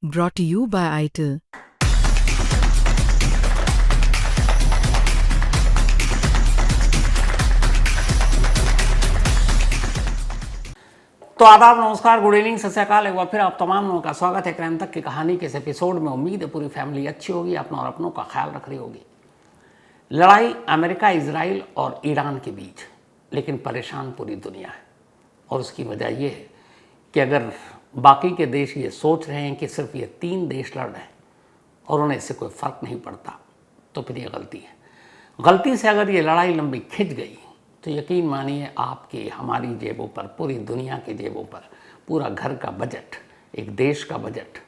Brought to you by ITIL. तो आदाब, नमस्कार, गुड इवनिंग, सत श्री अकाल। एक बार फिर आप तमाम लोगों का स्वागत है क्राइम तक की कहानी के इस एपिसोड में। उम्मीद है पूरी फैमिली अच्छी होगी, अपना और अपनों का ख्याल रख रही होगी। लड़ाई अमेरिका, इजराइल और ईरान के बीच, लेकिन परेशान पूरी दुनिया है। और उसकी वजह यह है कि अगर बाकी के देश ये सोच रहे हैं कि सिर्फ ये 3 देश लड़ रहे हैं और उन्हें इससे कोई फ़र्क नहीं पड़ता, तो फिर ये गलती है। गलती से अगर ये लड़ाई लंबी खिंच गई तो यकीन मानिए आपकी, हमारी जेबों पर, पूरी दुनिया की जेबों पर, पूरा घर का बजट, एक देश का बजट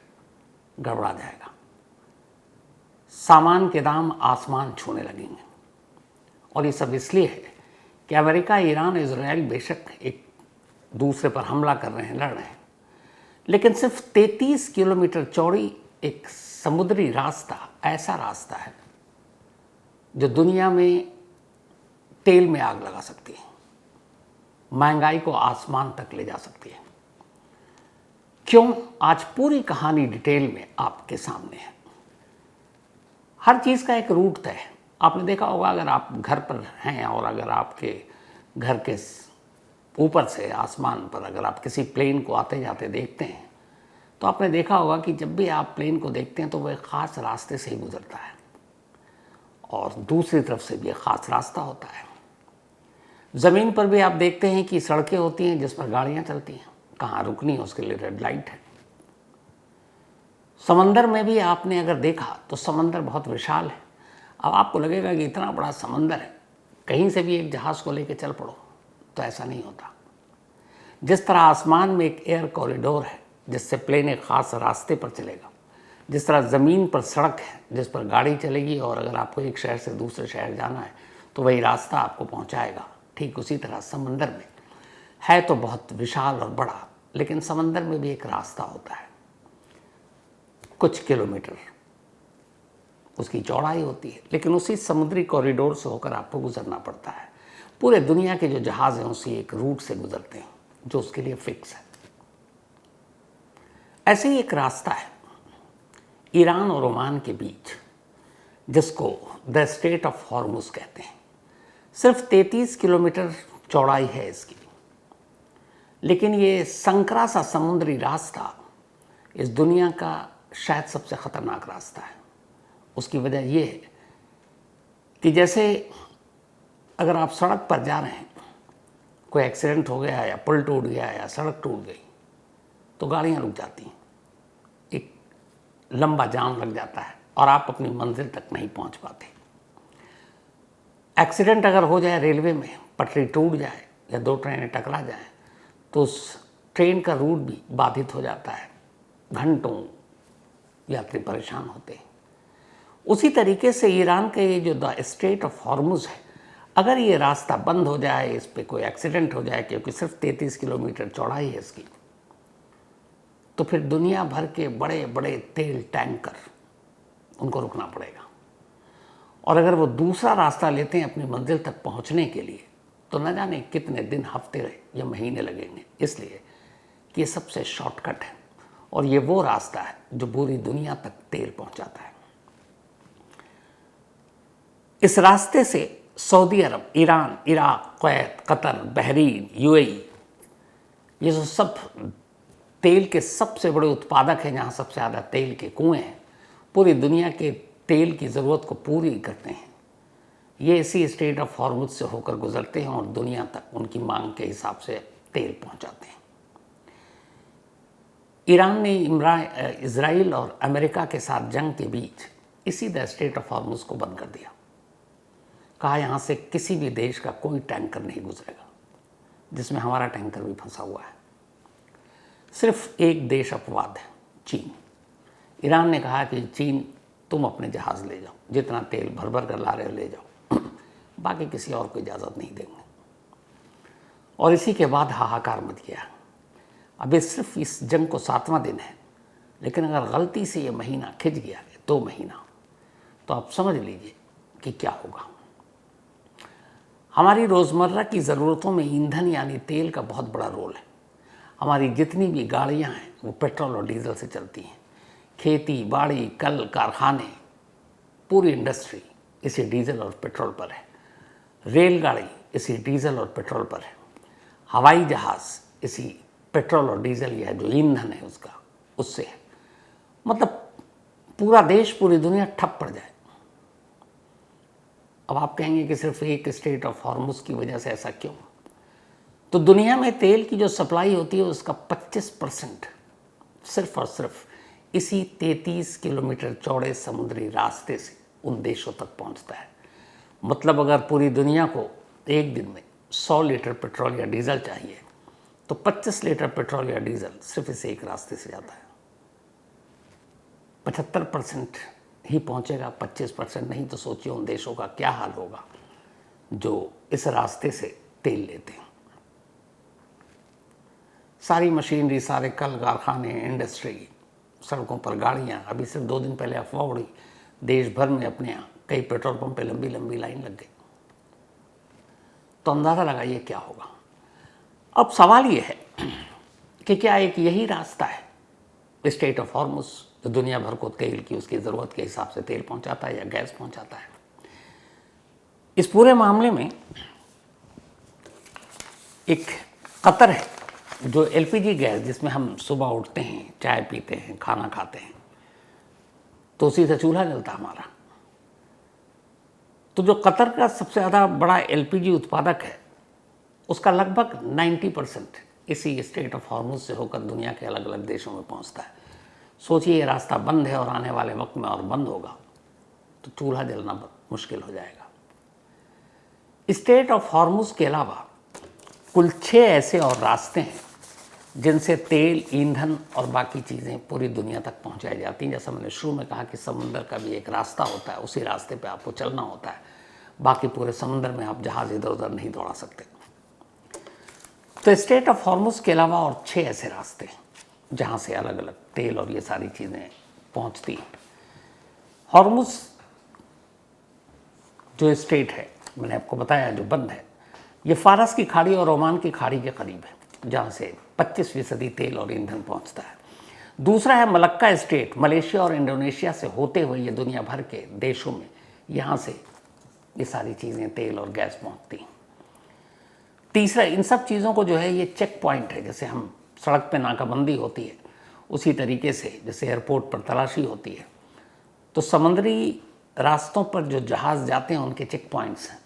गड़बड़ा जाएगा। सामान के दाम आसमान छूने लगेंगे। और ये सब इसलिए है कि अमेरिका, ईरान, इजराइल बेशक एक दूसरे पर हमला कर रहे हैं, लड़ रहे हैं, लेकिन सिर्फ 33 किलोमीटर चौड़ी एक समुद्री रास्ता, ऐसा रास्ता है जो दुनिया में तेल में आग लगा सकती है, महंगाई को आसमान तक ले जा सकती है। क्यों? आज पूरी कहानी डिटेल में आपके सामने है। हर चीज़ का एक रूट तय है। आपने देखा होगा, अगर आप घर पर हैं और अगर आपके घर के ऊपर से आसमान पर अगर आप किसी प्लेन को आते जाते देखते हैं, तो आपने देखा होगा कि जब भी आप प्लेन को देखते हैं तो वह एक ख़ास रास्ते से ही गुजरता है और दूसरी तरफ से भी एक ख़ास रास्ता होता है। ज़मीन पर भी आप देखते हैं कि सड़कें होती हैं जिस पर गाड़ियाँ चलती हैं, कहाँ रुकनी है उसके लिए रेड लाइट है। समंदर में भी आपने अगर देखा तो समंदर बहुत विशाल है। अब आपको लगेगा कि इतना बड़ा समंदर है, कहीं से भी एक जहाज़ को लेकर चल पड़ो, तो ऐसा नहीं होता। जिस तरह आसमान में एक एयर कॉरिडोर है जिससे प्लेन एक ख़ास रास्ते पर चलेगा, जिस तरह ज़मीन पर सड़क है जिस पर गाड़ी चलेगी और अगर आपको एक शहर से दूसरे शहर जाना है तो वही रास्ता आपको पहुंचाएगा, ठीक उसी तरह समंदर में है तो बहुत विशाल और बड़ा, लेकिन समंदर में भी एक रास्ता होता है। कुछ किलोमीटर उसकी चौड़ाई होती है, लेकिन उसी समुद्री कॉरिडोर से होकर आपको गुजरना पड़ता है। पूरे दुनिया के जो जहाज़ हैं उसी एक रूट से गुजरते हैं जो उसके लिए फिक्स है। ऐसे ही एक रास्ता है ईरान और ओमान के बीच, जिसको द स्ट्रेट ऑफ हॉर्मुज कहते हैं। सिर्फ 33 किलोमीटर चौड़ाई है इसकी, लेकिन ये संकरा सा समुद्री रास्ता इस दुनिया का शायद सबसे ख़तरनाक रास्ता है। उसकी वजह यह है कि जैसे अगर आप सड़क पर जा रहे हैं, कोई एक्सीडेंट हो गया या पुल टूट गया या सड़क टूट गई तो गाड़ियाँ रुक जाती हैं, एक लंबा जाम लग जाता है और आप अपनी मंजिल तक नहीं पहुंच पाते। एक्सीडेंट अगर हो जाए रेलवे में, पटरी टूट जाए या 2 ट्रेनें टकरा जाएं, तो उस ट्रेन का रूट भी बाधित हो जाता है, घंटों यात्री परेशान होते हैं। उसी तरीके से ईरान के ये जो द स्ट्रेट ऑफ हॉर्मुज है, अगर ये रास्ता बंद हो जाए, इस पर कोई एक्सीडेंट हो जाए, क्योंकि सिर्फ 33 किलोमीटर चौड़ाई है इसकी, तो फिर दुनिया भर के बड़े बड़े तेल टैंकर, उनको रुकना पड़ेगा। और अगर वो दूसरा रास्ता लेते हैं अपनी मंजिल तक पहुंचने के लिए, तो न जाने कितने दिन, हफ्ते या महीने लगेंगे, इसलिए कि ये सबसे शॉर्टकट है और ये वो रास्ता है जो पूरी दुनिया तक तेल पहुंचाता है। इस रास्ते से Saudi Arab, Iran, Iraq, Kuwait, Qatar, Bahrain, UAE, ये जो सब तेल के सबसे बड़े उत्पादक हैं, जहाँ सबसे ज़्यादा तेल के कुएँ हैं, पूरी दुनिया के तेल की ज़रूरत को पूरी करते हैं, ये इसी स्ट्रेट ऑफ हॉर्मुज से होकर गुजरते हैं और दुनिया तक उनकी मांग के हिसाब से तेल पहुंचाते हैं। ईरान ने इजराइल और अमेरिका के साथ जंग के बीच इसी द स्ट्रेट ऑफ हॉर्मुज को बंद कर दिया। कहा यहाँ से किसी भी देश का कोई टैंकर नहीं गुजरेगा, जिसमें हमारा टैंकर भी फंसा हुआ है। सिर्फ एक देश अपवाद है, चीन। ईरान ने कहा कि चीन, तुम अपने जहाज़ ले जाओ, जितना तेल भर भर कर ला रहे हो ले जाओ, बाकी किसी और को इजाज़त नहीं देंगे। और इसी के बाद हाहाकार मच गया। अभी सिर्फ इस जंग को 7वां दिन है, लेकिन अगर गलती से ये महीना खिंच गया, 2 महीना, तो आप समझ लीजिए कि क्या होगा। हमारी रोज़मर्रा की ज़रूरतों में ईंधन यानी तेल का बहुत बड़ा रोल है। हमारी जितनी भी गाड़ियां हैं वो पेट्रोल और डीजल से चलती हैं। खेती बाड़ी, कल कारखाने, पूरी इंडस्ट्री इसी डीजल और पेट्रोल पर है। रेलगाड़ी इसी डीजल और पेट्रोल पर है। हवाई जहाज़ इसी पेट्रोल और डीजल या जो ईंधन है उसका, उससे है। मतलब पूरा देश, पूरी दुनिया ठप पड़ जाए। अब आप कहेंगे कि सिर्फ एक स्ट्रेट ऑफ हॉर्मुज की वजह से ऐसा क्यों? तो दुनिया में तेल की जो सप्लाई होती है उसका 25% सिर्फ और सिर्फ इसी 33 किलोमीटर चौड़े समुद्री रास्ते से उन देशों तक पहुंचता है। मतलब अगर पूरी दुनिया को एक दिन में 100 लीटर पेट्रोल या डीजल चाहिए तो 25 लीटर पेट्रोल या डीजल सिर्फ इस एक रास्ते से जाता है। 75% ही पहुंचेगा, 25% नहीं। तो सोचिए उन देशों का क्या हाल होगा जो इस रास्ते से तेल लेते हैं। सारी मशीनरी, सारे कल कारखाने, इंडस्ट्री, सड़कों पर गाड़ियां। अभी सिर्फ 2 दिन पहले अफवाह उड़ी, देश भर में अपने यहाँ कई पेट्रोल पंप पे लंबी लंबी लाइन लग गई। तो अंदाज़ा लगाइए क्या होगा। अब सवाल ये है कि क्या एक यही रास्ता है स्ट्रेट ऑफ हॉर्मुज जो दुनिया भर को तेल की उसकी ज़रूरत के हिसाब से तेल पहुंचाता है या गैस पहुंचाता है? इस पूरे मामले में एक कतर है जो एलपीजी गैस, जिसमें हम सुबह उठते हैं, चाय पीते हैं, खाना खाते हैं, तो उसी से चूल्हा जलता हमारा। तो जो कतर का सबसे ज़्यादा बड़ा एलपीजी उत्पादक है उसका लगभग 90% इसी स्ट्रेट ऑफ हॉर्मुज से होकर दुनिया के अलग अलग देशों में पहुंचता है। सोचिए ये रास्ता बंद है और आने वाले वक्त में और बंद होगा तो चूल्हा जलना मुश्किल हो जाएगा। स्ट्रेट ऑफ हॉर्मुज के अलावा कुल 6 ऐसे और रास्ते हैं जिनसे तेल, ईंधन और बाकी चीज़ें पूरी दुनिया तक पहुंचाई जाती हैं। जैसा मैंने शुरू में कहा कि समुद्र का भी एक रास्ता होता है, उसी रास्ते पे आपको चलना होता है। बाकी पूरे समुद्र में आप जहाज़ इधर उधर नहीं दौड़ा सकते। तो स्ट्रेट ऑफ हॉर्मुज के अलावा और 6 ऐसे रास्ते हैं जहाँ से अलग अलग तेल और ये सारी चीज़ें पहुँचती हैं। हॉर्मुज जो स्ट्रेट है, मैंने आपको बताया, जो बंद है, ये फारस की खाड़ी और ओमान की खाड़ी के करीब है जहाँ से 25% तेल और ईंधन पहुँचता है। दूसरा है मलक्का स्ट्रेट, मलेशिया और इंडोनेशिया से होते हुए ये दुनिया भर के देशों में, यहाँ से ये सारी चीज़ें तेल और गैस पहुँचती हैं। तीसरा, इन सब चीज़ों को जो है ये चेक पॉइंट है। जैसे हम सड़क पे नाकाबंदी होती है उसी तरीके से जैसे एयरपोर्ट पर तलाशी होती है, तो समुद्री रास्तों पर जो जहाज़ जाते हैं उनके चेक पॉइंट्स हैं,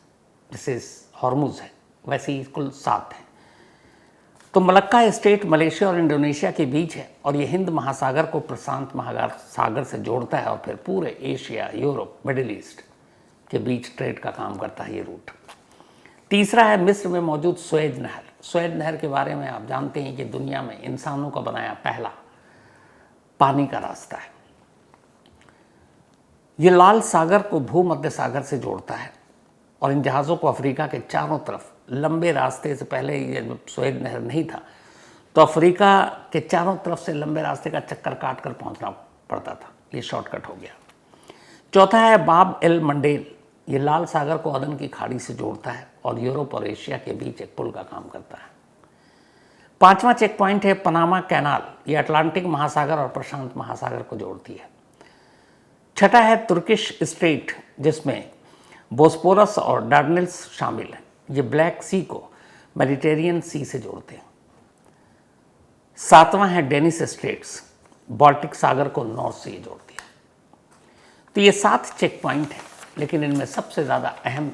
जैसे हॉर्मुज है वैसे ही कुल 7 हैं। तो मलक्का स्टेट मलेशिया और इंडोनेशिया के बीच है और ये हिंद महासागर को प्रशांत महासागर से जोड़ता है और फिर पूरे एशिया, यूरोप, मिडिल ईस्ट के बीच ट्रेड का काम करता है ये रूट। तीसरा है मिस्र में मौजूद सुएज नहर। सुएज नहर के बारे में आप जानते हैं कि दुनिया में इंसानों का बनाया पहला पानी का रास्ता है। ये लाल सागर को भूमध्य सागर से जोड़ता है और इन जहाज़ों को अफ्रीका के चारों तरफ लंबे रास्ते से, पहले ये जब सुएज नहर नहीं था तो अफ्रीका के चारों तरफ से लंबे रास्ते का चक्कर काट कर पहुँचना पड़ता था, ये शॉर्टकट हो गया। चौथा है बाब एल मंडेल, ये लाल सागर को अदन की खाड़ी से जोड़ता है और यूरोप और एशिया के बीच एक पुल का काम करता है। 5वां चेक पॉइंट है पनामा कैनाल, ये अटलांटिक महासागर और प्रशांत महासागर को जोड़ती है। छठा है तुर्किश स्ट्रेट, जिसमें बोस्पोरस और डार्डेनेल्स शामिल हैं, ये ब्लैक सी को मेडिटेरियन सी से जोड़ते हैं। 7वां है डेनिस स्ट्रेट्स, बाल्टिक सागर को नॉर्थ से जोड़ती है। तो ये 7 चेक पॉइंट हैं, लेकिन इनमें सबसे ज़्यादा अहम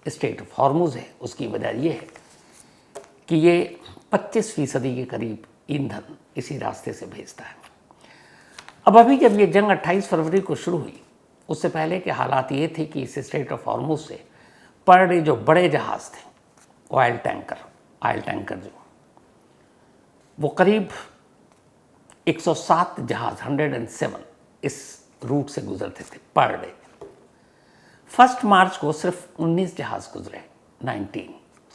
स्ट्रेट ऑफ हॉर्मुज है। उसकी वजह यह है कि ये 25% के करीब ईंधन इसी रास्ते से भेजता है। अब अभी जब ये जंग 28 फरवरी को शुरू हुई, उससे पहले के हालात ये थे कि इस स्ट्रेट ऑफ हॉर्मुज से पर डे जो बड़े जहाज़ थे, ऑयल टैंकर जो, वो करीब 107 जहाज़ 107 इस रूट से गुजरते थे पर डे। 1 मार्च को सिर्फ 19 जहाज़ गुजरे, 19।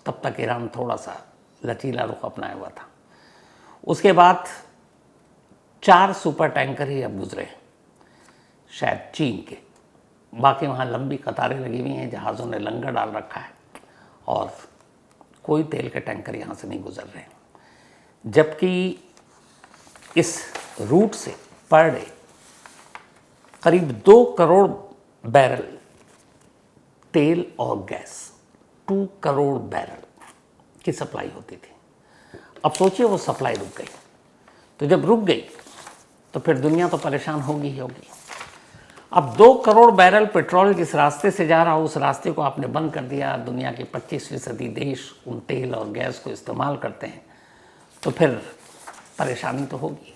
तब तक ईरान थोड़ा सा लचीला रुख अपनाया हुआ था। उसके बाद 4 सुपर टैंकर ही अब गुजरे, शायद चीन के। बाकी वहाँ लंबी कतारें लगी हुई हैं, जहाज़ों ने लंगर डाल रखा है और कोई तेल के टैंकर यहाँ से नहीं गुजर रहे। जबकि इस रूट से पर डे करीब 2 करोड़ बैरल तेल और गैस, 2 करोड़ बैरल की सप्लाई होती थी। अब सोचिए वो सप्लाई रुक गई, तो जब रुक गई तो फिर दुनिया तो परेशान होगी ही होगी। अब 2 करोड़ बैरल पेट्रोल जिस रास्ते से जा रहा हो उस रास्ते को आपने बंद कर दिया, दुनिया के 25% देश उन तेल और गैस को इस्तेमाल करते हैं, तो फिर परेशानी तो होगी।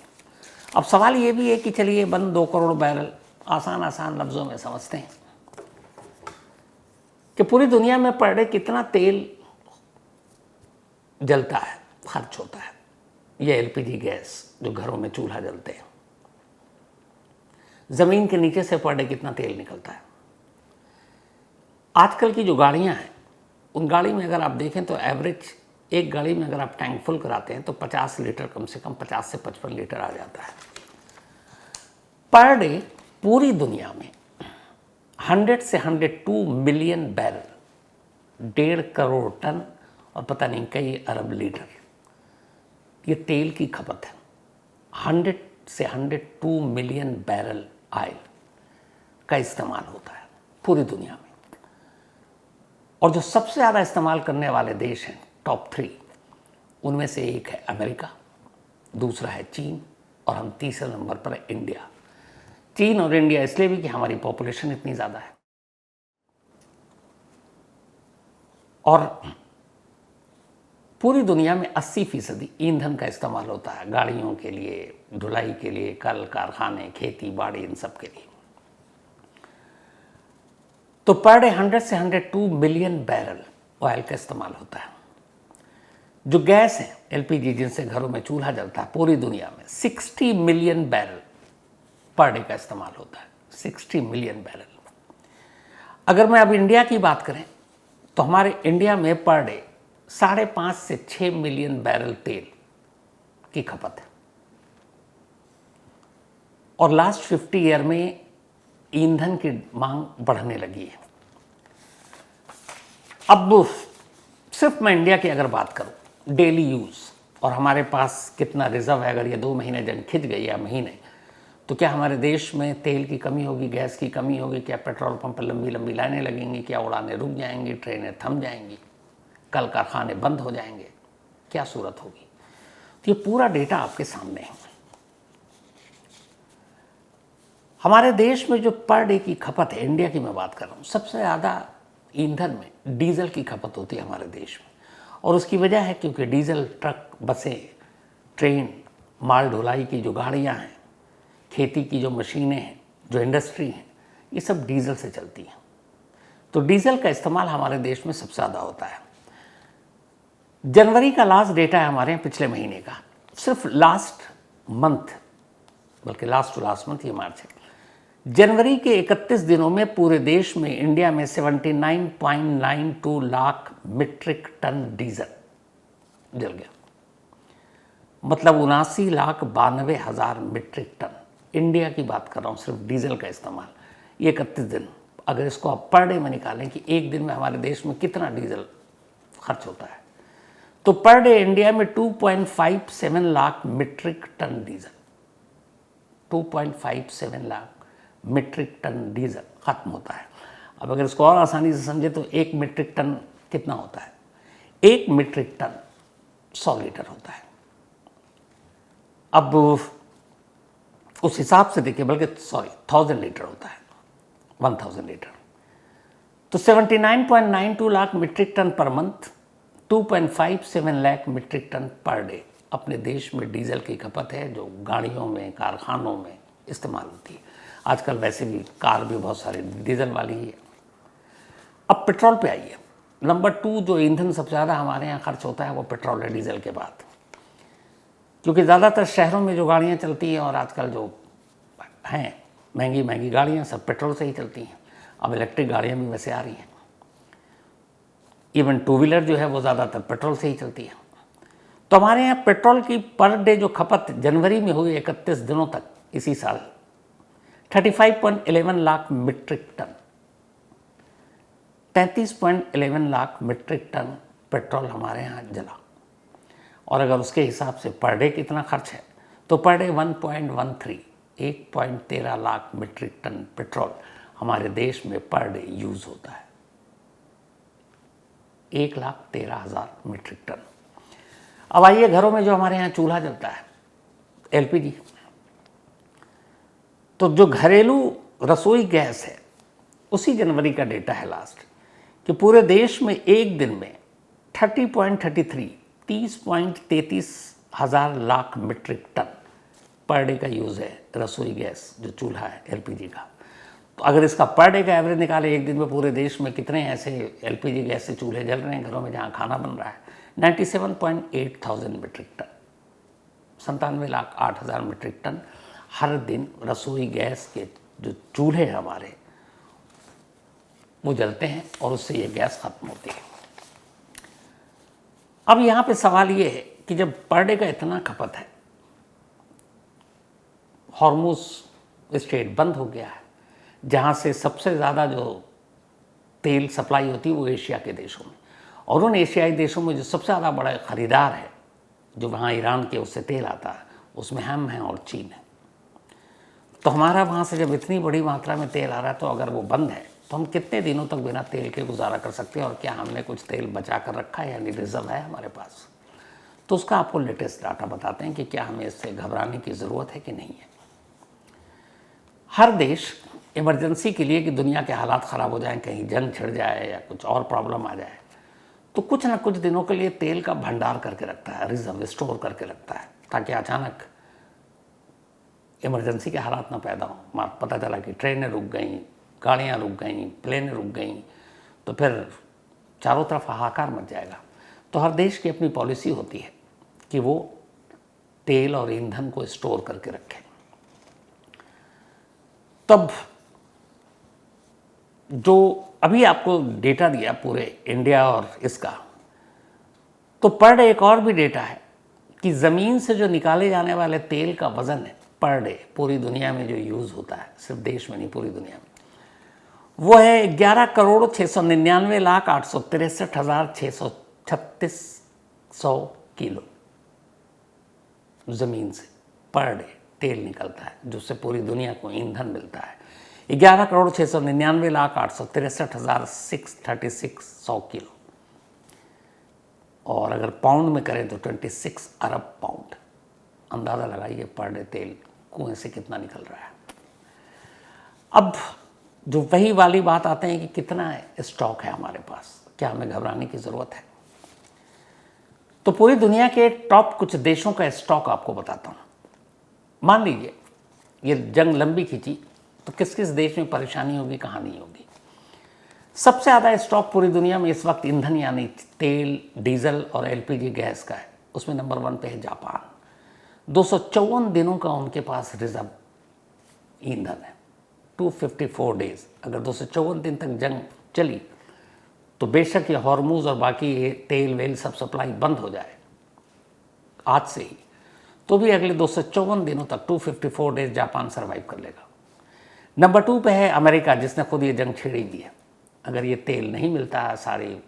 अब सवाल ये भी है कि चलिए बंद 2 करोड़ बैरल, आसान आसान लफ्ज़ों में समझते हैं कि पूरी दुनिया में पर डे कितना तेल जलता है, खर्च होता है। ये एलपीजी गैस जो घरों में चूल्हा जलते हैं, ज़मीन के नीचे से पर डे कितना तेल निकलता है। आजकल की जो गाड़ियां हैं उन गाड़ी में अगर आप देखें तो एवरेज एक गाड़ी में अगर आप टैंक फुल कराते हैं तो 50 लीटर, कम से कम 50 से 55 लीटर आ जाता है पर डे। पूरी दुनिया में 100 से 102 मिलियन बैरल, 1.5 करोड़ टन और पता नहीं कई अरब लीटर ये तेल की खपत है। 100 से 102 मिलियन बैरल ऑयल का इस्तेमाल होता है पूरी दुनिया में। और जो सबसे ज़्यादा इस्तेमाल करने वाले देश हैं टॉप 3, उनमें से एक है अमेरिका, दूसरा है चीन और हम तीसरे नंबर पर है इंडिया। चीन और इंडिया इसलिए भी कि हमारी पॉपुलेशन इतनी ज़्यादा है और पूरी दुनिया में 80% ईंधन का इस्तेमाल होता है गाड़ियों के लिए, ढुलाई के लिए, कल कारखाने, खेती बाड़ी, इन सब के लिए। तो पर डे 100 से 102 मिलियन बैरल ऑयल का इस्तेमाल होता है। जो गैस है एलपीजी जिनसे घरों में चूल्हा जलता है, पूरी दुनिया में 60 मिलियन बैरल पर डे का इस्तेमाल होता है। 60 मिलियन बैरल। अगर मैं अब इंडिया की बात करें तो हमारे इंडिया में पर डे 5.5 से 6 मिलियन बैरल तेल की खपत है और लास्ट 50 ईयर में ईंधन की मांग बढ़ने लगी है। अब सिर्फ मैं इंडिया की अगर बात करूं, डेली यूज़ और हमारे पास कितना रिजर्व है, अगर ये 2 महीने जंग खिंच गई या महीने, तो क्या हमारे देश में तेल की कमी होगी, गैस की कमी होगी? क्या पेट्रोल पंप पर लंबी लंबी लाइनें लगेंगी? क्या उड़ानें रुक जाएंगी, ट्रेनें थम जाएंगी, कल कारखाने बंद हो जाएंगे? क्या सूरत होगी? तो ये पूरा डेटा आपके सामने है। हमारे देश में जो पर डे की खपत है, इंडिया की मैं बात कर रहा हूँ, सबसे ज़्यादा ईंधन में डीजल की खपत होती है हमारे देश में। और उसकी वजह है क्योंकि डीजल ट्रक, बसें, ट्रेन, माल ढुलाई की जो गाड़ियाँ हैं, खेती की जो मशीनें हैं, जो इंडस्ट्री हैं, ये सब डीजल से चलती हैं। तो डीजल का इस्तेमाल हमारे देश में सबसे ज़्यादा होता है। जनवरी का लास्ट डेटा है हमारे यहाँ पिछले महीने का, सिर्फ लास्ट मंथ, बल्कि लास्ट टू लास्ट मंथ, ये मार्च है, जनवरी के 31 दिनों में पूरे देश में, इंडिया में 79.92 लाख मीट्रिक टन डीजल जल गया। मतलब 79,92,000 मीट्रिक टन। इंडिया की बात कर रहा हूँ, सिर्फ डीजल का इस्तेमाल। ये 31 दिन, अगर इसको आप पर डे में निकालें कि एक दिन में हमारे देश में कितना डीजल खर्च होता है, तो पर डे इंडिया में 2.57 lakh metric ton diesel, 2.57 lakh metric ton diesel खत्म होता है। अब अगर इसको और आसानी से समझे तो 1 मीट्रिक टन कितना होता है? 1 मीट्रिक टन 100 लीटर होता है। अब उस हिसाब से देखिए, बल्कि 1000 लीटर होता है, 1000 लीटर। तो 79.92 lakh metric ton per month, 2.57 lakh metric ton per day अपने देश में डीजल की खपत है, जो गाड़ियों में, कारखानों में इस्तेमाल होती है। आजकल वैसे भी कार भी बहुत सारी डीजल वाली ही है। अब पेट्रोल पे आइए। नंबर 2 जो ईंधन सबसे ज़्यादा हमारे यहाँ खर्च होता है वो पेट्रोल है, डीजल के बाद। क्योंकि ज़्यादातर शहरों में जो गाड़ियाँ चलती हैं और आजकल जो हैं महंगी महंगी गाड़ियाँ, सब पेट्रोल से ही चलती हैं। अब इलेक्ट्रिक गाड़ियाँ भी वैसे आ रही हैं। इवन 2 व्हीलर जो है वो ज़्यादातर पेट्रोल से ही चलती है। तो हमारे यहाँ पेट्रोल की पर डे जो खपत जनवरी में हुई 31 दिनों तक इसी साल, 35.11 lakh metric ton, 33.11 lakh metric ton petrol हमारे यहाँ जला। और अगर उसके हिसाब से पर डे कितना खर्च है, तो per day 1.13 1.13 lakh metric ton petrol हमारे देश में पर डे यूज होता है। 1,13,000 मीट्रिक टन। अब आइए घरों में जो हमारे यहाँ चूल्हा जलता है एलपीजी, तो जो घरेलू रसोई गैस है उसी जनवरी का डेटा है लास्ट कि पूरे देश में एक दिन में 30.33 हजार lakh metric ton per day का यूज़ है रसोई गैस जो चूल्हा है एलपीजी का। तो अगर इसका पर डे का एवरेज निकाले एक दिन में पूरे देश में कितने ऐसे एलपीजी गैस से चूल्हे जल रहे हैं घरों में जहाँ खाना बन रहा है, 97.8 thousand metric tonne, 97,08,000 metric tonne हर दिन रसोई गैस के जो चूल्हे हैं हमारे वो जलते हैं और उससे ये गैस खत्म होती है। अब यहाँ पे सवाल ये है कि जब पर डे का इतना खपत है, हॉर्मुज स्ट्रेट बंद हो गया है जहाँ से सबसे ज़्यादा जो तेल सप्लाई होती है वो एशिया के देशों में, और उन एशियाई देशों में जो सबसे ज़्यादा बड़ा ख़रीदार है जो वहाँ ईरान के उससे तेल आता है उसमें हम हैं और चीन है। तो हमारा वहाँ से जब इतनी बड़ी मात्रा में तेल आ रहा है तो अगर वो बंद है तो हम कितने दिनों तक बिना तेल के गुजारा कर सकते हैं, और क्या हमने कुछ तेल बचा कर रखा है यानी रिजर्व है हमारे पास। तो उसका आपको लेटेस्ट डाटा बताते हैं कि क्या हमें इससे घबराने की ज़रूरत है कि नहीं है। हर देश इमरजेंसी के लिए कि दुनिया के हालात ख़राब हो जाएं, कहीं जंग छिड़ जाए या कुछ और प्रॉब्लम आ जाए, तो कुछ ना कुछ दिनों के लिए तेल का भंडार करके रखता है, रिजर्व स्टोर करके रखता है, ताकि अचानक इमरजेंसी के हालात ना पैदा हों। पता चला कि ट्रेनें रुक गई, गाड़ियाँ रुक गई, प्लेनें रुक गई, तो फिर चारों तरफ हाहाकार मच जाएगा। तो हर देश की अपनी पॉलिसी होती है कि वो तेल और ईंधन को स्टोर करके रखें। तब जो अभी आपको डेटा दिया पूरे इंडिया और इसका, तो पर डे एक और भी डेटा है कि ज़मीन से जो निकाले जाने वाले तेल का वज़न है पर डे पूरी दुनिया में जो यूज़ होता है, सिर्फ देश में नहीं पूरी दुनिया में, वो है 11,699,863,636 किलो ज़मीन से पर डे तेल निकलता है, जिससे पूरी दुनिया को ईंधन मिलता है। 11,699,863,636 किलो, और अगर पाउंड में करें तो 26 अरब पाउंड। अंदाज़ा लगाइए पर डे तेल कुएं से कितना निकल रहा है। अब जो वही वाली बात आते हैं कि कितना स्टॉक है हमारे पास, क्या हमें घबराने की ज़रूरत है। तो पूरी दुनिया के टॉप कुछ देशों का स्टॉक आपको बताता हूँ। मान लीजिए ये जंग लंबी खींची तो किस किस देश में परेशानी होगी, कहाँ नहीं होगी। सबसे ज़्यादा स्टॉक पूरी दुनिया में इस वक्त ईंधन यानी तेल, डीजल और एलपीजी गैस का है। उसमें नंबर 1 पे है जापान। 254 दिनों का उनके पास रिजर्व ईंधन है, 254 डेज। अगर 254 दिन तक जंग चली तो बेशक ये हॉर्मुज और बाकी ये तेल वेल सब सप्लाई बंद हो जाए आज से ही, तो भी अगले 254 दिनों तक 254 डेज जापान सर्वाइव कर लेगा। नंबर 2 पे है अमेरिका, जिसने खुद ये जंग छेड़ी दी है। अगर ये तेल नहीं मिलता है, सारे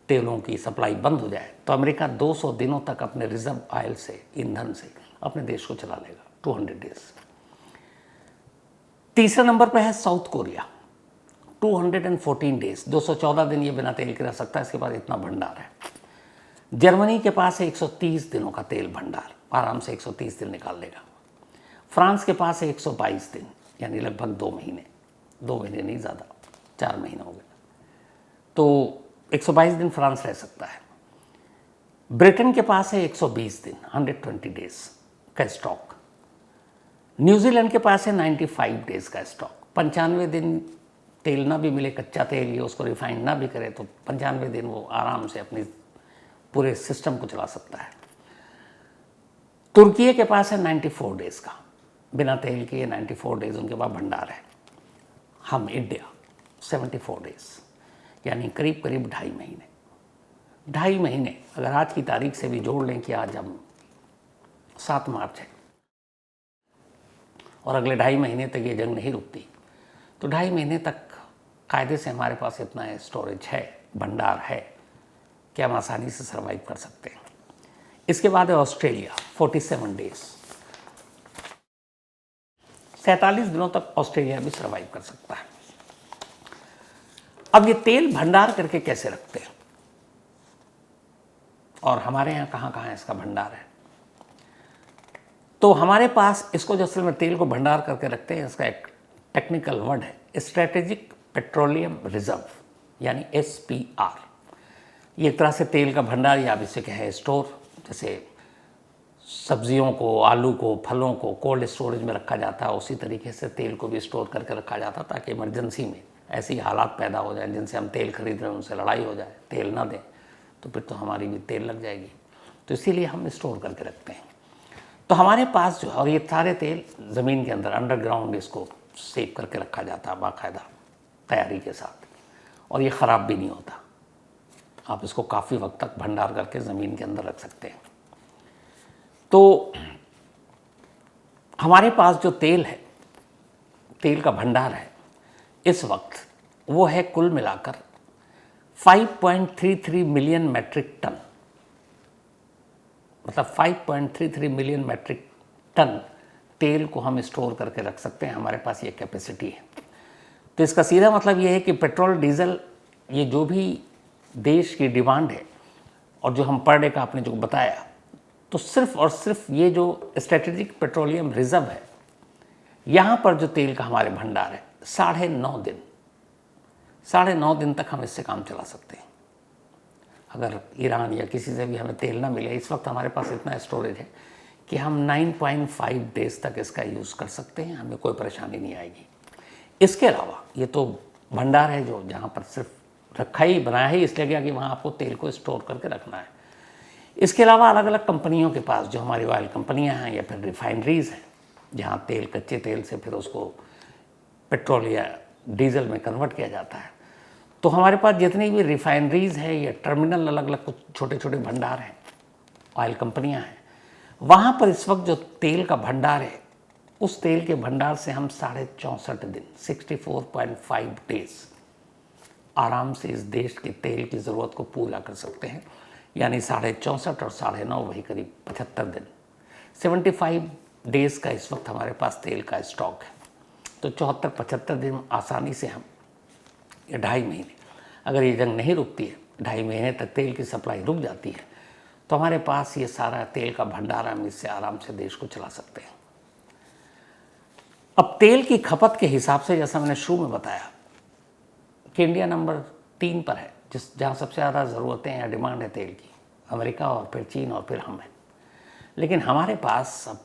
तेलों की सप्लाई बंद हो जाए, तो अमेरिका 200 दिनों तक अपने रिजर्व ऑयल से, ईंधन से अपने देश को चला लेगा, 200 डेज। तीसरे नंबर पे है साउथ कोरिया, 214 डेज, 214 दिन ये बिना तेल के रह सकता है, इसके पास इतना भंडार है। जर्मनी के पास है 130 दिनों का तेल भंडार, आराम से 130 दिन निकाल लेगा। फ्रांस के पास है 122 दिन, यानी लगभग 2 महीने, 2 महीने नहीं ज़्यादा, 4 महीने हो गए, तो 122 दिन फ्रांस रह सकता है। ब्रिटेन के पास है 120 दिन, 120 डेज का स्टॉक। न्यूजीलैंड के पास है 95 डेज का स्टॉक। 95 दिन तेल ना भी मिले, कच्चा तेल, ये उसको रिफाइन ना भी करे, तो 95 दिन वो आराम से अपनी पूरे सिस्टम को चला सकता है। तुर्की के पास है 94 डेज का, बिना तेल के 94 डेज उनके पास भंडार है। हम इंडिया 74 डेज, यानी करीब करीब 2.5 महीने। 2.5 महीने अगर आज की तारीख से भी जोड़ लें कि आज हम 7 मार्च है और अगले 2.5 महीने तक ये जंग नहीं रुकती, तो 2.5 महीने तक कायदे से हमारे पास इतना स्टोरेज है, भंडार है कि हम आसानी से सर्वाइव कर सकते हैं। इसके बाद है ऑस्ट्रेलिया, 47 डेज। 47 दिनों तक ऑस्ट्रेलिया भी सर्वाइव कर सकता है। अब ये तेल भंडार करके कैसे रखते हैं और हमारे यहाँ कहाँ कहाँ इसका भंडार है? तो हमारे पास इसको जो असल में तेल को भंडार करके रखते हैं, इसका एक टेक्निकल वर्ड है स्ट्रेटेजिक पेट्रोलियम रिजर्व, यानी SPR। ये एक तरह से तेल का भंडार, या आप इसे कहें स्टोर। जैसे सब्जियों को, आलू को, फलों को कोल्ड स्टोरेज में रखा जाता है, उसी तरीके से तेल को भी स्टोर करके रखा जाता, ताकि इमरजेंसी में ऐसी हालात पैदा हो जाए जिनसे हम तेल खरीद रहे हैं उनसे लड़ाई हो जाए, तेल ना दें तो फिर तो हमारी भी तेल लग जाएगी। तो इसीलिए हम स्टोर करके रखते हैं। तो हमारे पास जो, और ये सारे तेल ज़मीन के अंदर अंडरग्राउंड इसको सेव करके रखा जाता है बाकायदा तैयारी के साथ, और ये ख़राब भी नहीं होता। आप इसको काफ़ी वक्त तक भंडार करके ज़मीन के अंदर रख सकते हैं। तो हमारे पास जो तेल है, तेल का भंडार है इस वक्त, वो है कुल मिलाकर 5.33 मिलियन मैट्रिक टन। मतलब 5.33 मिलियन मैट्रिक टन तेल को हम स्टोर करके रख सकते हैं, हमारे पास ये कैपेसिटी है। तो इसका सीधा मतलब ये है कि पेट्रोल, डीजल, ये जो भी देश की डिमांड है और जो हम पर डे का आपने जो बताया, तो सिर्फ और सिर्फ ये जो स्ट्रेटेजिक पेट्रोलियम रिजर्व है, यहाँ पर जो तेल का हमारे भंडार है, 9.5 दिन तक हम इससे काम चला सकते हैं। अगर ईरान या किसी से भी हमें तेल ना मिले, इस वक्त हमारे पास इतना स्टोरेज है कि हम 9.5 डेज तक इसका यूज़ कर सकते हैं, हमें कोई परेशानी नहीं आएगी। इसके अलावा ये तो भंडार है जो जहाँ पर सिर्फ रखा ही, बनाया ही इसलिए गया कि वहाँ आपको तेल को स्टोर करके रखना है। इसके अलावा अलग अलग कंपनियों के पास, जो हमारी ऑयल कंपनियाँ हैं या फिर रिफाइनरीज़ हैं, जहाँ तेल, कच्चे तेल से फिर उसको पेट्रोल या डीजल में कन्वर्ट किया जाता है, तो हमारे पास जितनी भी रिफाइनरीज़ है या टर्मिनल, अलग अलग कुछ छोटे छोटे भंडार हैं, ऑयल कंपनियां हैं, वहाँ पर इस वक्त जो तेल का भंडार है, उस तेल के भंडार से हम 64.5 दिन 64.5 डेज आराम से इस देश के तेल की ज़रूरत को पूरा कर सकते हैं। यानी 64.5 और 9.5 वही करीब 75 दिन, 75 डेज का इस वक्त हमारे पास तेल का स्टॉक है। तो 74-75 दिन आसानी से हम, या 2.5 महीने, अगर ये जंग नहीं रुकती है, 2.5 महीने तक तेल की सप्लाई रुक जाती है, तो हमारे पास ये सारा तेल का भंडार, हम इससे आराम से देश को चला सकते हैं। अब तेल की खपत के हिसाब से, जैसा मैंने शुरू में बताया कि इंडिया नंबर 3 पर है, जहाँ सबसे ज़्यादा ज़रूरतें या डिमांड है तेल की, अमेरिका और फिर चीन और फिर हम हैं। लेकिन हमारे पास अब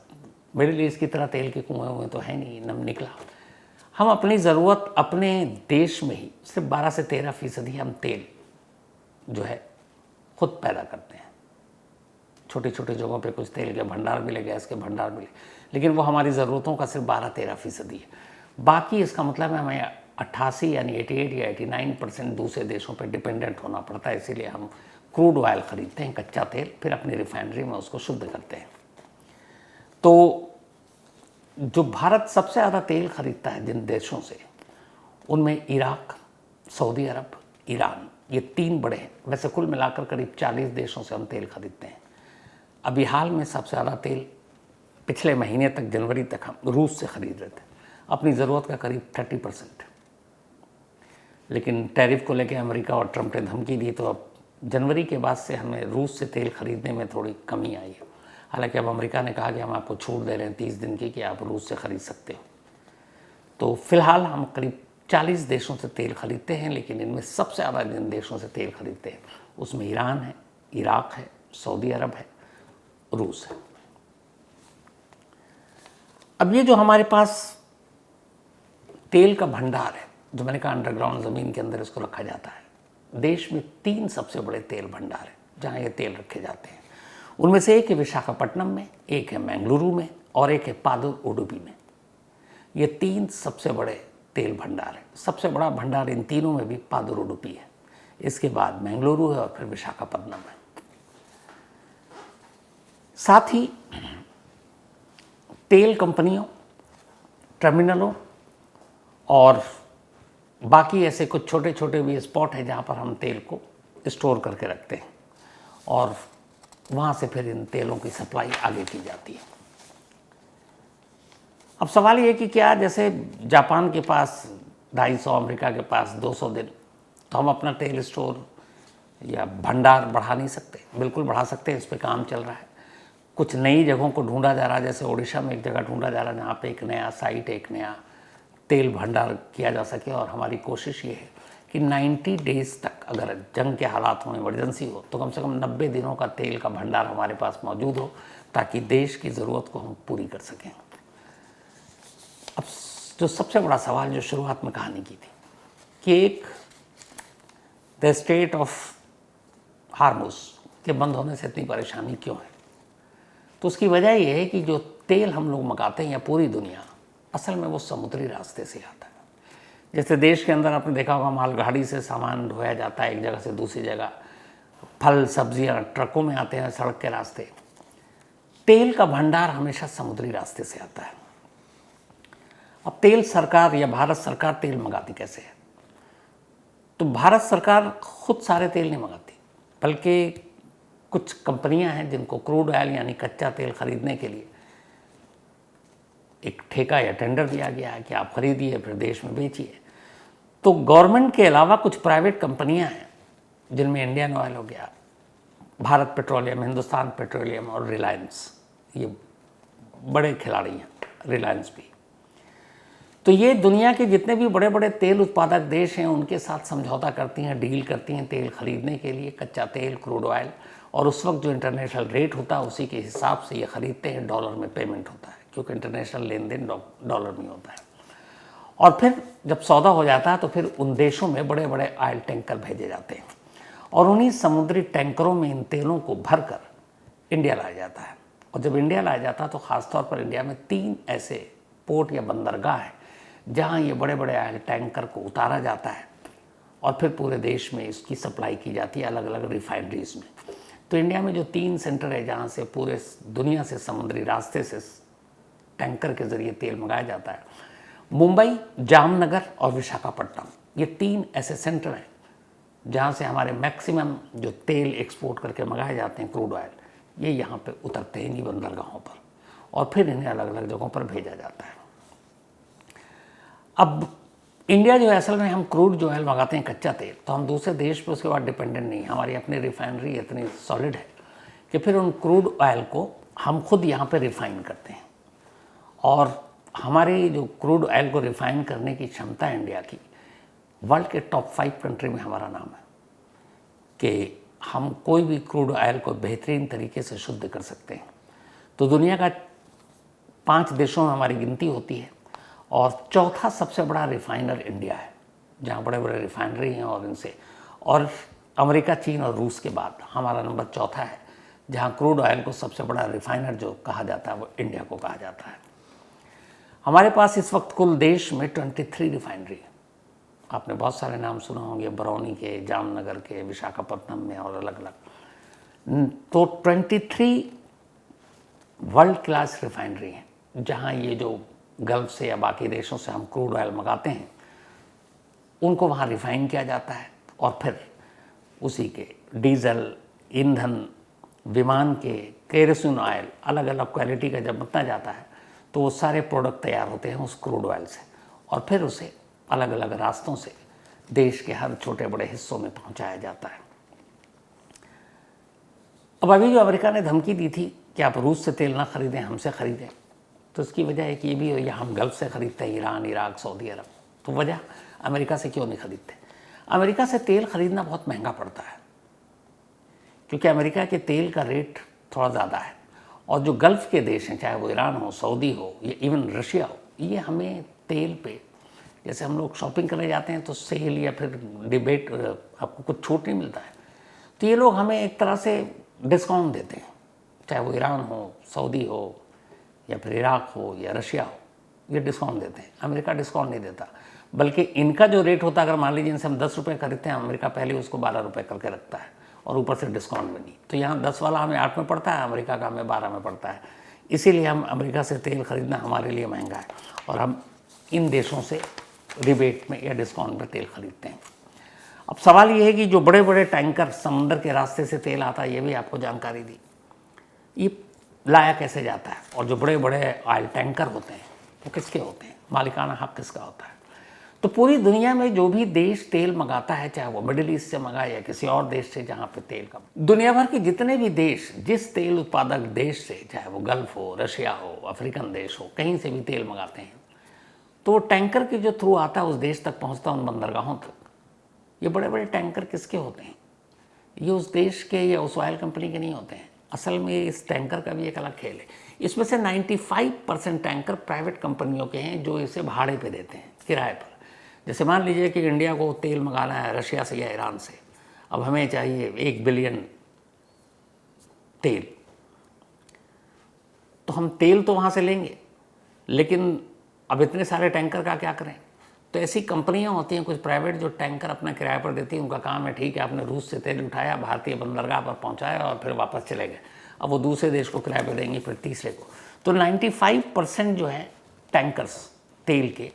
मिडिल ईस्ट की तरह तेल के कुएँ हुए तो है नहीं, नम निकला। हम अपनी ज़रूरत अपने देश में ही सिर्फ 12 से 13% ही हम तेल जो है खुद पैदा करते हैं। छोटी छोटी जगहों पे कुछ तेल के भंडार मिले, गैस के भंडार मिले, लेकिन वो हमारी ज़रूरतों का सिर्फ 12-13% ही है। बाकी इसका मतलब है हमें 88 यानी 88 या 89% दूसरे देशों पे डिपेंडेंट होना पड़ता है। इसीलिए हम क्रूड ऑयल ख़रीदते हैं, कच्चा तेल, फिर अपनी रिफाइनरी में उसको शुद्ध करते हैं। तो जो भारत सबसे ज़्यादा तेल खरीदता है जिन देशों से, उनमें इराक, सऊदी अरब, ईरान, ये 3 बड़े हैं। वैसे कुल मिलाकर करीब 40 देशों से हम तेल खरीदते हैं। अभी हाल में सबसे ज़्यादा तेल पिछले महीने तक, जनवरी तक, हम रूस से ख़रीद रहे थे, अपनी ज़रूरत का करीब 30%। लेकिन टैरिफ को लेकर अमेरिका और ट्रंप ने धमकी दी, तो अब जनवरी के बाद से हमें रूस से तेल खरीदने में थोड़ी कमी आई है। हालांकि अब अमेरिका ने कहा कि हम आपको छूट दे रहे हैं 30 दिन की, कि आप रूस से ख़रीद सकते हो। तो फिलहाल हम करीब 40 देशों से तेल खरीदते हैं, लेकिन इनमें सबसे ज़्यादा जिन देशों से तेल खरीदते हैं उसमें ईरान है, इराक है, सऊदी अरब है, रूस है। अब ये जो हमारे पास तेल का भंडार है, जो मैंने कहा अंडरग्राउंड ज़मीन के अंदर इसको रखा जाता है, देश में 3 सबसे बड़े तेल भंडार हैं जहाँ ये तेल रखे जाते हैं। उनमें से एक है विशाखापट्टनम में, एक है बेंगलुरु में और एक है पादुर उडुपी में। ये 3 सबसे बड़े तेल भंडार हैं। सबसे बड़ा भंडार इन तीनों में भी पादुर उडुपी है, इसके बाद बेंगलुरु है और फिर विशाखापट्टनम है। साथ ही तेल कंपनियों, टर्मिनलों और बाकी ऐसे कुछ छोटे छोटे भी स्पॉट हैं जहाँ पर हम तेल को स्टोर करके रखते हैं और वहाँ से फिर इन तेलों की सप्लाई आगे की जाती है। अब सवाल ये कि क्या जैसे जापान के पास 250, अमेरिका के पास 200 दिन, तो हम अपना तेल स्टोर या भंडार बढ़ा नहीं सकते? बिल्कुल बढ़ा सकते हैं, इस पे काम चल रहा है। कुछ नई जगहों को ढूंढा जा रहा है, जैसे ओडिशा में एक जगह ढूंढा जा रहा है जहाँ पे एक नया साइट, एक नया तेल भंडार किया जा सके। और हमारी कोशिश ये है कि 90 डेज़ तक अगर जंग के हालात हो, इमरजेंसी हो, तो कम से कम 90 दिनों का तेल का भंडार हमारे पास मौजूद हो, ताकि देश की ज़रूरत को हम पूरी कर सकें। अब जो सबसे बड़ा सवाल जो शुरुआत में कहानी की थी कि एक द स्टेट ऑफ हार्मुज़ के बंद होने से इतनी परेशानी क्यों है, तो उसकी वजह यह है कि जो तेल हम लोग मंगाते हैं या पूरी दुनिया, असल में वो समुद्री रास्ते से आता है। जैसे देश के अंदर आपने देखा होगा मालगाड़ी से सामान ढोया जाता है एक जगह से दूसरी जगह, फल सब्जियां ट्रकों में आते हैं सड़क के रास्ते। तेल का भंडार हमेशा समुद्री रास्ते से आता है। अब तेल सरकार या भारत सरकार तेल मंगाती कैसे है? तो भारत सरकार खुद सारे तेल नहीं मंगाती, बल्कि कुछ कंपनियां हैं जिनको क्रूड ऑयल यानी कच्चा तेल खरीदने के लिए एक ठेका या टेंडर दिया गया है कि आप खरीदिए फिर देश में बेचिए। तो गवर्नमेंट के अलावा कुछ प्राइवेट कंपनियां हैं जिनमें इंडियन ऑयल हो गया, भारत पेट्रोलियम, हिंदुस्तान पेट्रोलियम और रिलायंस, ये बड़े खिलाड़ी हैं, रिलायंस भी। तो ये दुनिया के जितने भी बड़े बड़े तेल उत्पादक देश हैं उनके साथ समझौता करती हैं, डील करती हैं तेल खरीदने के लिए, कच्चा तेल, क्रूड ऑयल। और उस वक्त जो इंटरनेशनल रेट होता है उसी के हिसाब से ये खरीदते हैं, डॉलर में पेमेंट होता है क्योंकि इंटरनेशनल लेन देन डॉलर में होता है। और फिर जब सौदा हो जाता है तो फिर उन देशों में बड़े बड़े ऑयल टैंकर भेजे जाते हैं और उन्हीं समुद्री टैंकरों में इन तेलों को भरकर इंडिया लाया जाता है। और जब इंडिया लाया जाता है तो ख़ासतौर पर इंडिया में 3 ऐसे पोर्ट या बंदरगाह हैं जहाँ ये बड़े बड़े ऑयल टैंकर को उतारा जाता है और फिर पूरे देश में इसकी सप्लाई की जाती है अलग अलग रिफाइनरीज में। तो इंडिया में जो 3 सेंटर है जहाँ से पूरे दुनिया से समुद्री रास्ते से टैंकर के ज़रिए तेल मंगाया जाता है, मुंबई, जामनगर और विशाखापट्टनम, ये 3 ऐसे सेंटर हैं जहाँ से हमारे मैक्सिमम जो तेल एक्सपोर्ट करके मंगाए जाते हैं क्रूड ऑयल, ये यहाँ पे उतरते हैं इन्हीं बंदरगाहों पर और फिर इन्हें अलग अलग जगहों पर भेजा जाता है। अब इंडिया जो है असल में हम क्रूड जो ऑयल मंगाते हैं कच्चा तेल, तो हम दूसरे देश पे उसके बाद डिपेंडेंट नहीं। हमारी अपनी रिफाइनरी इतनी सॉलिड है कि फिर उन क्रूड ऑयल को हम खुद यहाँ पे रिफ़ाइन करते हैं। और हमारी जो क्रूड ऑयल को रिफ़ाइन करने की क्षमता है इंडिया की, वर्ल्ड के टॉप 5 कंट्री में हमारा नाम है कि हम कोई भी क्रूड ऑयल को बेहतरीन तरीके से शुद्ध कर सकते हैं। तो दुनिया का 5 देशों में हमारी गिनती होती है और चौथा सबसे बड़ा रिफाइनर इंडिया है, जहाँ बड़े बड़े रिफाइनरी हैं और इनसे, और अमेरिका, चीन और रूस के बाद हमारा नंबर चौथा है, जहाँ क्रूड ऑयल को सबसे बड़ा रिफाइनर जो कहा जाता है वो इंडिया को कहा जाता है। हमारे पास इस वक्त कुल देश में 23 रिफाइनरी है। आपने बहुत सारे नाम सुना होंगे, बरौनी के, जामनगर के, विशाखापट्टनम में और अलग अलग। तो 23 वर्ल्ड क्लास रिफाइनरी हैं जहाँ ये जो गल्फ से या बाकी देशों से हम क्रूड ऑयल मंगाते हैं उनको वहाँ रिफ़ाइन किया जाता है और फिर उसी के डीजल, ईंधन, विमान के केरोसिन ऑयल, अलग अलग क्वालिटी का जब बनता जाता है तो वो सारे प्रोडक्ट तैयार होते हैं उस क्रूड ऑयल से और फिर उसे अलग अलग रास्तों से देश के हर छोटे बड़े हिस्सों में पहुंचाया जाता है। अब अभी जो अमेरिका ने धमकी दी थी कि आप रूस से तेल ना खरीदें, हमसे खरीदें, तो इसकी वजह है कि ये भी या हम गल्फ से खरीदते हैं, ईरान, इराक, सऊदी अरब। तो वजह अमेरिका से क्यों नहीं खरीदते? अमेरिका से तेल खरीदना बहुत महंगा पड़ता है क्योंकि अमेरिका के तेल का रेट थोड़ा ज़्यादा है और जो गल्फ़ के देश हैं, चाहे वो ईरान हो, सऊदी हो या इवन रशिया हो, ये हमें तेल पे, जैसे हम लोग शॉपिंग करने जाते हैं तो सेल या फिर डिबेट आपको कुछ छूट नहीं मिलता है, तो ये लोग हमें एक तरह से डिस्काउंट देते हैं, चाहे वो ईरान हो, सऊदी हो या फिर इराक हो या रशिया हो, ये डिस्काउंट देते हैं। अमेरिका डिस्काउंट नहीं देता, बल्कि इनका जो रेट होता है, अगर मान लीजिए इनसे हम 10 रुपये खरीदते हैं, अमेरिका पहले उसको 12 रुपये करके रखता है और ऊपर से डिस्काउंट भी नहीं। तो यहाँ 10 वाला हमें 8 में पड़ता है, अमेरिका का हमें 12 में पड़ता है। इसीलिए हम अमेरिका से तेल खरीदना हमारे लिए महंगा है और हम इन देशों से रिबेट में या डिस्काउंट में तेल खरीदते हैं। अब सवाल ये है कि जो बड़े बड़े टैंकर समंदर के रास्ते से तेल आता है, ये भी आपको जानकारी दी, ये लाया कैसे जाता है? और जो बड़े बड़े ऑयल टैंकर होते हैं वो किसके होते हैं, मालिकाना हक किसका होता है। तो पूरी दुनिया में जो भी देश तेल मंगाता है, चाहे वो मिडिल ईस्ट से मंगाए या किसी और देश से जहाँ पे तेल का, दुनिया भर के जितने भी देश जिस तेल उत्पादक देश से, चाहे वो गल्फ हो, रशिया हो, अफ्रीकन देश हो, कहीं से भी तेल मंगाते हैं, तो टैंकर के जो थ्रू आता है उस देश तक पहुँचता है, उन बंदरगाहों तक। ये बड़े बड़े टैंकर किसके होते हैं, ये उस देश के या उस ऑयल कंपनी के नहीं होते हैं। असल में इस टैंकर का भी एक अलग खेल है। इसमें से 95% टैंकर प्राइवेट कंपनियों के हैं जो इसे भाड़े पे देते हैं, किराए पर। जैसे मान लीजिए कि इंडिया को तेल मंगाना है रशिया से या ईरान से, अब हमें चाहिए 1 बिलियन तेल, तो हम तेल तो वहाँ से लेंगे, लेकिन अब इतने सारे टैंकर का क्या करें। तो ऐसी कंपनियां होती हैं कुछ प्राइवेट जो टैंकर अपना किराए पर देती हैं। उनका काम है, ठीक है, आपने रूस से तेल उठाया, भारतीय बंदरगाह पर पहुंचाया और फिर वापस चले गए। अब वो दूसरे देश को किराए पर देंगे, फिर तीसरे को। तो 95% जो है टैंकर्स तेल के,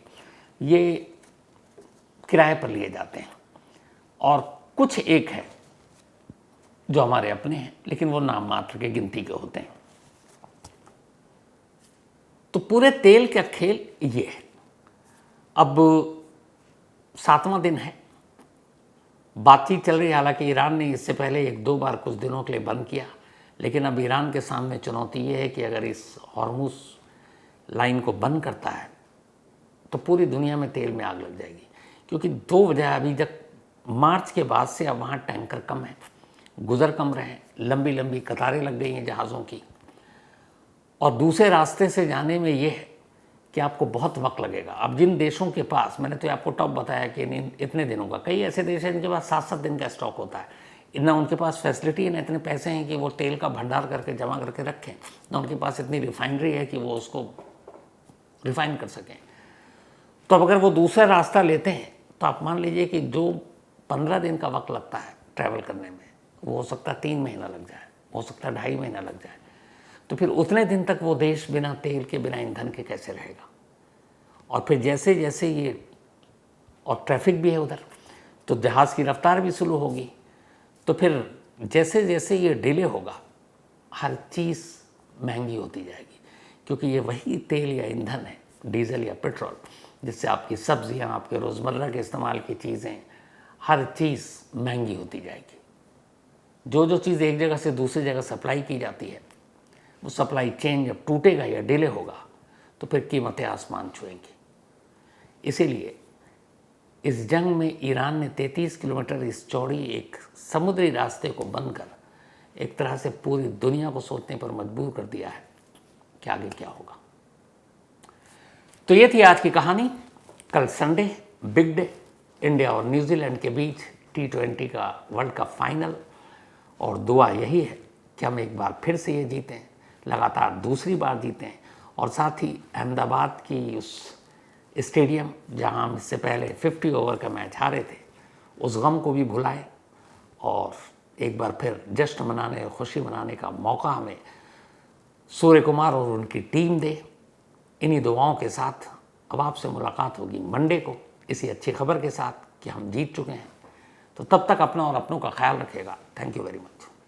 ये किराए पर लिए जाते हैं, और कुछ एक है जो हमारे अपने हैं, लेकिन वो नाम मात्र के, गिनती के होते हैं। तो पूरे तेल का खेल ये है। अब 7वां दिन है, बातचीत चल रही है। हालांकि ईरान ने इससे पहले 1-2 बार कुछ दिनों के लिए बंद किया, लेकिन अब ईरान के सामने चुनौती ये है कि अगर इस हॉर्मुज़ लाइन को बंद करता है तो पूरी दुनिया में तेल में आग लग जाएगी। क्योंकि 2 वजह, अभी तक मार्च के बाद से अब वहाँ टैंकर कम है, गुजर कम रहे, लंबी लंबी कतारें लग गई हैं जहाज़ों की, और दूसरे रास्ते से जाने में ये है कि आपको बहुत वक्त लगेगा। अब जिन देशों के पास, मैंने तो आपको टॉप बताया कि इतने दिनों का, कई ऐसे देश हैं जिनके पास 7-7 दिन का स्टॉक होता है, ना उनके पास फैसिलिटी है, ना इतने पैसे हैं कि वो तेल का भंडार करके जमा करके रखें, ना उनके पास इतनी रिफाइनरी है कि वो उसको रिफाइन कर सकें। तो अब अगर वो दूसरा रास्ता लेते हैं तो आप मान लीजिए कि जो 15 दिन का वक्त लगता है ट्रैवल करने में, वो हो सकता है 3 महीना लग जाए, हो सकता है 2.5 महीना लग जाए। तो फिर उतने दिन तक वो देश बिना तेल के, बिना ईंधन के कैसे रहेगा। और फिर जैसे जैसे ये, और ट्रैफिक भी है उधर, तो जहाज़ की रफ्तार भी स्लो होगी। तो फिर जैसे जैसे ये डिले होगा, हर चीज़ महंगी होती जाएगी, क्योंकि ये वही तेल या ईंधन है, डीजल या पेट्रोल, जिससे आपकी सब्जियां, आपके रोज़मर्रा के इस्तेमाल की चीज़ें, हर चीज़ महंगी होती जाएगी। जो जो चीज़ एक जगह से दूसरी जगह सप्लाई की जाती है, वो सप्लाई चेन जब टूटेगा या डिले होगा तो फिर कीमतें आसमान छुएंगी। इसीलिए इस जंग में ईरान ने 33 किलोमीटर इस चौड़ी एक समुद्री रास्ते को बंद कर एक तरह से पूरी दुनिया को सोचने पर मजबूर कर दिया है कि आगे क्या होगा। तो ये थी आज की कहानी। कल संडे, बिग डे, इंडिया और न्यूजीलैंड के बीच T20 का वर्ल्ड कप फाइनल, और दुआ यही है कि हम एक बार फिर से ये जीतें, लगातार दूसरी बार जीतें, और साथ ही अहमदाबाद की उस स्टेडियम जहां हम इससे पहले 50 ओवर का मैच हारे थे, उस गम को भी भुलाएं और एक बार फिर जश्न मनाने और खुशी मनाने का मौका हमें सूर्य कुमार और उनकी टीम दे। इन्हीं दुआओं के साथ अब आपसे मुलाकात होगी मंडे को, इसी अच्छी खबर के साथ कि हम जीत चुके हैं। तो तब तक अपना और अपनों का ख्याल रखिएगा। Thank you very much.